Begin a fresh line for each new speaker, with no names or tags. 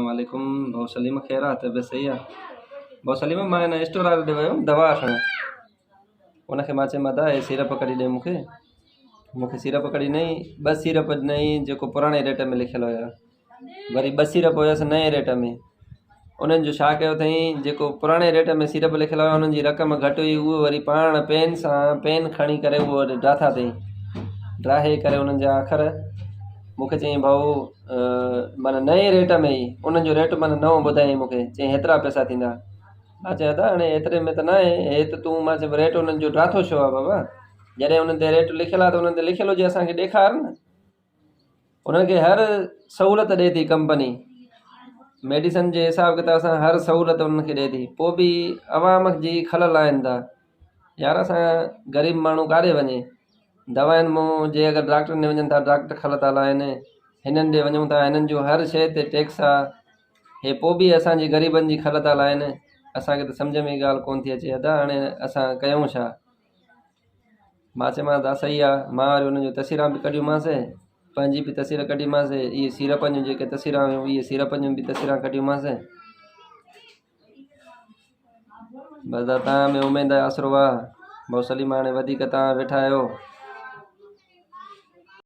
वालेकुम भाउ सलीम ख़ैर आहे तबियत सही आहे भाउ सलीम मां हिन स्टोर वारे ॾे वियुमि दवा वठणु उनखे मां चयोमांसि हे सीरप कढी ॾे मूंखे सीरप कढी ॾिनई 2 सीरप ॾिनई जेको पुराणे रेट में लिखियलु हुया वरी 2 सीरप हुयसि नए रेट में उन्हनि जो छा कयो अथई जेको पुराणे रेट में सीरप लिखियलु हुया उन्हनि जी रक़म घटि हुई उहो वरी पाण पेन सां पेन खणी करे उहो ड्राथा अथई ड्राहे करे उन्हनि जा अखर मूंखे चई भाऊ माना नए रेट में ई उन्हनि जो रेट माना नओं ॿुधायईं मूंखे चई हेतिरा पैसा थींदा मां चयो त हाणे एतिरे में त न आहे हे त तूं मां चयो रेट उन्हनि जो ड्राथो छो आहे बाबा जॾहिं उन्हनि ते रेट लिखियलु आहे त उन्हनि ते लिखियलु हुजे असांखे ॾेखार न उन्हनि खे हर सहूलियत ॾिए थी कंपनी मेडिसन जे हिसाब किताब सां हर सहूलियत उन्हनि खे ॾिए थी पोइ बि अवाम जी खलल आहिनि था यार असां ग़रीब माण्हू काॾे वञे दवाउनि मां जे अगरि डॉक्टर ने वञनि था डॉक्टर खल था लाहिनि हिननि ॾे वञूं था हिननि जो हर शइ ते टैक्स आहे हे पोइ बि असांजी ग़रीबनि जी खल था लाहिनि असांखे त सम्झ में ई ॻाल्हि कोन थी अचे अदा हाणे असां कयूं छा मां चयोमांसि हा सही आहे मां वरी उन्हनि जूं तस्वीरां बि कढियूंमांसि पंहिंजी बि तस्वीर कढीमांसि इहे सीरपनि जूं जेके तस्वीरां हुयूं इहे सीरपनि जूं बि तस्वीरां कढियूंमांसि बसि तव्हां में उमेद आहे आसिरो आहे भाउ सलीम हाणे वधीक तव्हां वेठा आहियो